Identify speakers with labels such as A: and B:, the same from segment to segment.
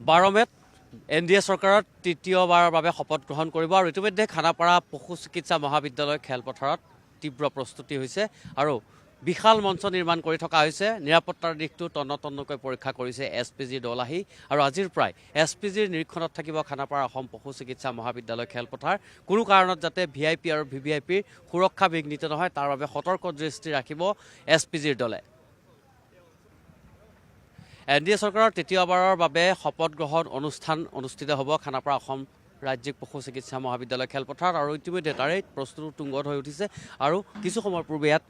A: 12 মেত NDA চৰকাৰত তৃতীয়বাৰৰ বাবে শপত গ্ৰহণ কৰিব আৰু ইতিমধ্যে খানাপাৰা পশু চিকিৎসা মহাবিদ্যালয় খেলপথাৰত তীব্ৰ প্ৰস্তুতি হৈছে আৰু বিশাল মঞ্চ নিৰ্মাণ কৰি থকা হৈছে। নিৰাপত্তাৰ দিশটো তন্নতন্নকৈ পৰীক্ষা কৰিছে SPGৰ দল আহি আৰু আজিৰ প্ৰায় SPGৰ নিৰীক্ষণত থাকিব খানাপাৰা অসম পশু চিকিৎসা মহাবিদ্যালয় খেলপথাৰ। কোনো কাৰণত যাতে VIP আৰু VVIPৰ সুৰক্ষা বিঘ্নিত নহয় তাৰ বাবে সতৰ্ক দৃষ্টি ৰাখিব SPGৰ দলে। NDA চৰকাৰৰ তৃতীয়বাৰৰ বাবে শপত গ্ৰহণ অনুষ্ঠান অনুষ্ঠিত হ'ব খানাপাৰা অসম ৰাজ্যিক পশু চিকিৎসা মহাবিদ্যালয় খেলপথাৰত আৰু ইতিমধ্যে তাৰে প্ৰস্তুতি তুংগত হৈ উঠিছে আৰু কিছু সময়ৰ পূৰ্বে ইয়াত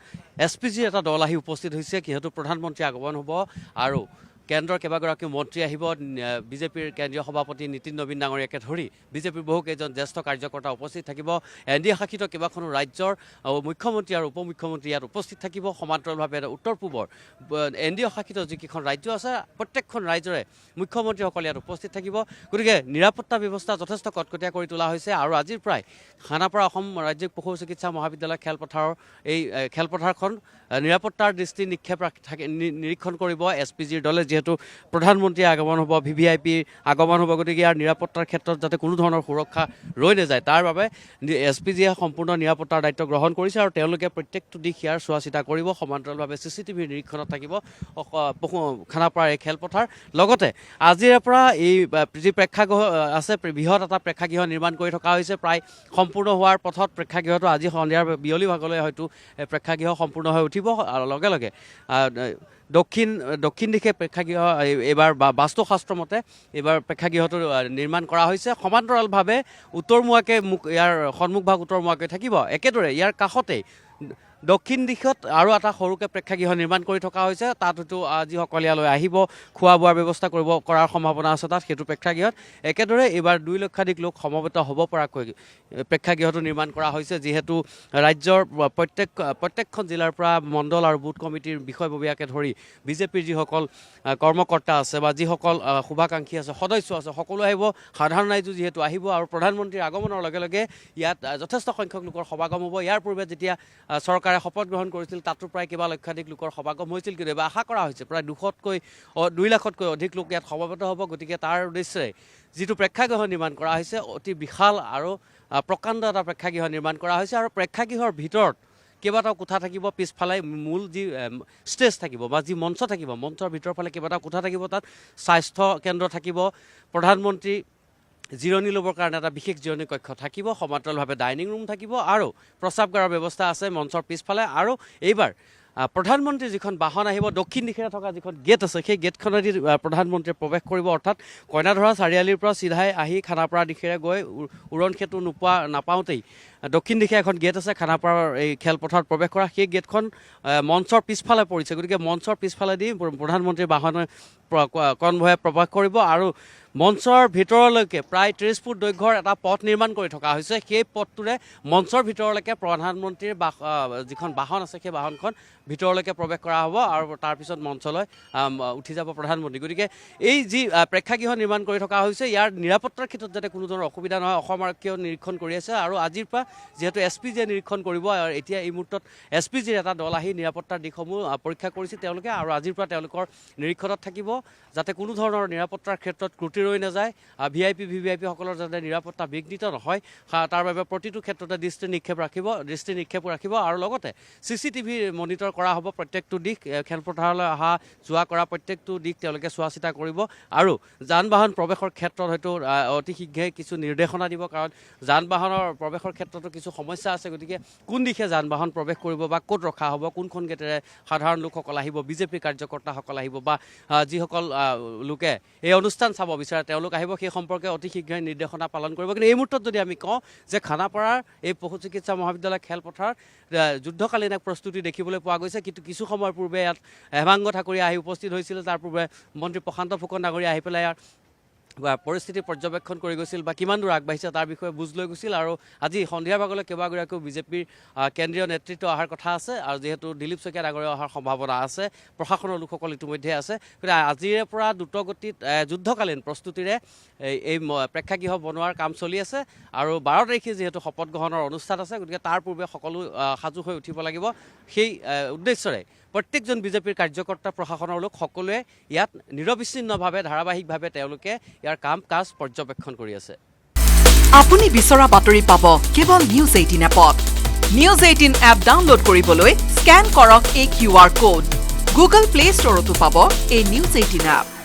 A: SPGৰ এটা দল আহি উপস্থিত হৈছে। যিহেতু প্ৰধানমন্ত্ৰী আগমন হ'ব আৰু কেন্দ্ৰৰ কেইবাগৰাকী মন্ত্ৰী আহিব, বিজেপিৰ কেন্দ্ৰীয় সভাপতি নীতিন নবীন ডাঙৰীয়াকে ধৰি বিজেপিৰ বহুকেইজন জ্যেষ্ঠ কাৰ্যকৰ্তা উপস্থিত থাকিব। NDA শাসিত কেইবাখনো ৰাজ্যৰ মুখ্যমন্ত্ৰী আৰু উপমুখ্যমন্ত্ৰী ইয়াত উপস্থিত থাকিব। সমান্তৰালভাৱে উত্তৰ পূবৰ NDA শাসিত যিকেইখন ৰাজ্য আছে প্ৰত্যেকখন ৰাজ্যৰে মুখ্যমন্ত্ৰীসকল ইয়াত উপস্থিত থাকিব। গতিকে নিৰাপত্তা ব্যৱস্থা যথেষ্ট কটকটীয়া কৰি তোলা হৈছে আৰু আজিৰ প্ৰায় খানাপাৰা অসম ৰাজ্যিক পশু চিকিৎসা মহাবিদ্যালয় খেলপথাৰৰ এই খেলপথাৰখন নিৰাপত্তাৰ দৃষ্টি নিৰীক্ষণ কৰিব SPGৰ দলে। যিহেতু প্ৰধানমন্ত্ৰীৰ আগমন হ'ব, VVIPৰ আগমন হ'ব, গতিকে ইয়াৰ নিৰাপত্তাৰ ক্ষেত্ৰত যাতে কোনো ধৰণৰ সুৰক্ষা ৰৈ নাযায় তাৰ বাবে SPGয়ে সম্পূৰ্ণ নিৰাপত্তাৰ দায়িত্ব গ্ৰহণ কৰিছে আৰু তেওঁলোকে প্ৰত্যেকটো দিশ ইয়াৰ চোৱা চিতা কৰিব। সমান্তৰালভাৱে CCTVৰ নিৰীক্ষণত থাকিব খানাপাৰাৰ এই খেলপথাৰ। লগতে আজিৰে পৰা এই যি প্ৰেক্ষাগৃহ আছে বৃহৎ এটা প্ৰেক্ষাগৃহ নিৰ্মাণ কৰি থকা হৈছে। প্ৰায় সম্পূৰ্ণ হোৱাৰ পথত প্ৰেক্ষাগৃহটো আজি সন্ধিয়াৰ বিয়লি ভাগলৈ হয়তো প্ৰেক্ষাগৃহ সম্পূৰ্ণ হৈ উঠিব আৰু লগে লগে দক্ষিণ দিশে প্ৰেক্ষাগৃহ এইবাৰ বাস্তুশাস্ত্ৰ মতে এইবাৰ প্ৰেক্ষাগৃহটো নিৰ্মাণ কৰা হৈছে। সমান্তৰালভাৱে উত্তৰমুৱাকৈ ইয়াৰ সন্মুখভাগ উত্তৰমুৱাকৈ থাকিব। একেদৰে ইয়াৰ কাষতেই দক্ষিণ দিশত আৰু এটা সৰুকৈ প্ৰেক্ষাগৃহ নিৰ্মাণ কৰি থকা হৈছে। তাত হয়তো যিসকল ইয়ালৈ আহিব খোৱা বোৱাৰ ব্যৱস্থা কৰাৰ সম্ভাৱনা আছে তাত সেইটো প্ৰেক্ষাগৃহত। একেদৰে এইবাৰ 2 লক্ষাধিক লোক সমবেত হ'ব পৰাকৈ প্ৰেক্ষাগৃহটো নিৰ্মাণ কৰা হৈছে। যিহেতু ৰাজ্যৰ প্ৰত্যেকখন জিলাৰ পৰা মণ্ডল আৰু বুথ কমিটিৰ বিষয়ববীয়াকে ধৰি বিজেপিৰ যিসকল কৰ্মকৰ্তা আছে বা যিসকল শুভাকাংক্ষী আছে সদস্য আছে সকলো আহিব। সাধাৰণ ৰাইজো যিহেতু আহিব আৰু প্ৰধানমন্ত্ৰীৰ আগমনৰ লগে লগে ইয়াত যথেষ্ট সংখ্যক লোকৰ সমাগম হ'ব। ইয়াৰ পূৰ্বে যেতিয়া চৰকাৰে শপত গ্ৰহণ কৰিছিল তাতো প্ৰায় কেইবা লক্ষাধিক লোকৰ সমাগম হৈছিল, কিন্তু এইবাৰ আশা কৰা হৈছে প্ৰায় 2 লাখতকৈ অধিক লোক ইয়াত সমবেত হ'ব। গতিকে তাৰ উদ্দেশ্যে যিটো প্ৰেক্ষাগৃহ নিৰ্মাণ কৰা হৈছে অতি বিশাল আৰু প্ৰকাণ্ড এটা প্ৰেক্ষাগৃহ নিৰ্মাণ কৰা হৈছে আৰু প্ৰেক্ষাগৃহৰ ভিতৰত কেইবাটাও কোঠা থাকিব। পিছফালে মূল যি ষ্টেজ থাকিব বা যি মঞ্চ থাকিব মঞ্চৰ ভিতৰৰ ফালে কেইবাটাও কোঠা থাকিব। তাত স্বাস্থ্য কেন্দ্ৰ থাকিব, প্ৰধানমন্ত্ৰী জিৰণি ল'বৰ কাৰণে এটা বিশেষ জিৰণি কক্ষ থাকিব, সমান্তৰালভাৱে ডাইনিং ৰুম থাকিব আৰু প্ৰস্ৰাৱগাৰৰ ব্যৱস্থা আছে মঞ্চৰ পিছফালে। আৰু এইবাৰ প্ৰধানমন্ত্ৰীৰ যিখন বাহন আহিব দক্ষিণ দিশে থকা যিখন গেট আছে সেই গেটখনেদি প্ৰধানমন্ত্ৰীয়ে প্ৰৱেশ কৰিব। অৰ্থাৎ কইনাধৰা চাৰিআলিৰ পৰা চিধাই আহি খানাপাৰা দিশেৰে গৈ উৰণ সেতু নাপাওঁতেই দক্ষিণ দিশে এখন গেট আছে খানাপাৰাৰ এই খেলপথাৰত প্ৰৱেশ কৰা। সেই গেটখন মঞ্চৰ পিছফালে পৰিছে। গতিকে মঞ্চৰ পিছফালেদি প্ৰধানমন্ত্ৰীৰ বাহনে কনভয়ে প্ৰৱেশ কৰিব আৰু মঞ্চৰ ভিতৰলৈকে প্ৰায় 30 ফুট দৈৰ্ঘ্যৰ এটা পথ নিৰ্মাণ কৰি থকা হৈছে। সেই পথটোৰে মঞ্চৰ ভিতৰলৈকে প্ৰধানমন্ত্ৰীৰ যিখন বাহন আছে সেই বাহনখন ভিতৰলৈকে প্ৰৱেশ কৰা হ'ব আৰু তাৰপিছত মঞ্চলৈ উঠি যাব প্ৰধানমন্ত্ৰী। গতিকে এই যি প্ৰেক্ষাগৃহ নিৰ্মাণ কৰি থকা হৈছে ইয়াৰ নিৰাপত্তাৰ ক্ষেত্ৰত যাতে কোনো ধৰণৰ অসুবিধা নহয় অসম আৰক্ষীয়েও নিৰীক্ষণ কৰি আছে আৰু আজিৰ পৰা যিহেতু SPGয়ে নিৰীক্ষণ কৰিব আৰু এতিয়া এই মুহূৰ্তত SPGৰ এটা দল আহি নিৰাপত্তাৰ দিশসমূহ পৰীক্ষা কৰিছে তেওঁলোকে আৰু আজিৰ পৰা তেওঁলোকৰ নিৰীক্ষণত থাকিব যাতে কোনো ধৰণৰ নিৰাপত্তাৰ ক্ষেত্ৰত ত্ৰুটি ৰৈ নাযায়। VIP VVIPসকলৰ যাতে নিৰাপত্তা বিঘ্নিত নহয় তাৰ বাবে প্ৰতিটো ক্ষেত্ৰতে দৃষ্টি নিক্ষেপ ৰাখিব আৰু লগতে CCTV মনিটৰ কৰা হ'ব প্ৰত্যেকটো দিশ। খেলপথাৰলৈ অহা যোৱা কৰা প্ৰত্যেকটো দিশ তেওঁলোকে চোৱা চিতা কৰিব আৰু যান বাহন প্ৰৱেশৰ ক্ষেত্ৰত হয়তো অতি শীঘ্ৰে কিছু নিৰ্দেশনা দিব, কাৰণ যান বাহনৰ প্ৰৱেশৰ ক্ষেত্ৰতো কিছু সমস্যা আছে। গতিকে কোন দিশে যান বাহন প্ৰৱেশ কৰিব বা ক'ত ৰখা হ'ব, কোনখন গেটেৰে সাধাৰণ লোকসকল আহিব, বিজেপি কাৰ্যকৰ্তাসকল আহিব বা যিসকল লোকে এই অনুষ্ঠান চাব বিচাৰে তেওঁলোক আহিব, সেই সম্পৰ্কে অতি শীঘ্ৰে নিৰ্দেশনা পালন কৰিব। কিন্তু এই মুহূৰ্তত যদি আমি কওঁ যে খানাপাৰাৰ এই পশু চিকিৎসা মহাবিদ্যালয় খেলপথাৰ যুদ্ধকালীন এক প্ৰস্তুতি দেখিবলৈ পোৱা গৈছে। কিন্তু কিছু সময়ৰ পূৰ্বে ইয়াত হেমাংগ ঠাকুৰীয়া আহি উপস্থিত হৈছিল। তাৰ পূৰ্বে মন্ত্ৰী প্ৰশান্ত ফুকন ডাঙৰীয়া আহি পেলাই ইয়াৰ পৰিস্থিতি পৰ্যবেক্ষণ কৰি গৈছিল বা কিমান দূৰ আগবাঢ়িছে তাৰ বিষয়ে বুজ লৈ গৈছিল। আৰু আজি সন্ধিয়াৰ ভাগলৈ কেইবাগৰাকীও বিজেপিৰ কেন্দ্ৰীয় নেতৃত্ব অহাৰ কথা আছে আৰু যিহেতু দিলীপ শইকীয়া ডাঙৰীয়া অহাৰ সম্ভাৱনা আছে, প্ৰশাসনৰ লোকসকল ইতিমধ্যে আছে। গতিকে আজিৰে পৰা দ্ৰুতগতিত যুদ্ধকালীন প্ৰস্তুতিৰে এই প্ৰেক্ষাগৃহ বনোৱাৰ কাম চলি আছে আৰু 12 তাৰিখে যিহেতু শপত গ্ৰহণৰ অনুষ্ঠান আছে গতিকে তাৰ পূৰ্বে সকলো সাজু হৈ উঠিব লাগিব। সেই উদ্দেশ্যৰে প্ৰত্যেকজন বিজেপিৰ কাৰ্যকৰ্তা প্ৰশাসনৰ লোক সকলোৱে ইয়াত নিৰবিচ্ছিন্নভাৱে ধাৰাবাহিকভাৱে তেওঁলোকে ইয়াৰ কাম কাজ পৰ্যবেক্ষণ কৰি আছে।
B: আপুনি বিচৰা বাতৰি পাব কেৱল নিউজ 18 এপত। নিউজ 18 এপ ডাউনলোড কৰিবলৈ স্কেন কৰক এই QR কোড। গুগল প্লে ষ্টৰতো পাব এই নিউজ 18 এপ।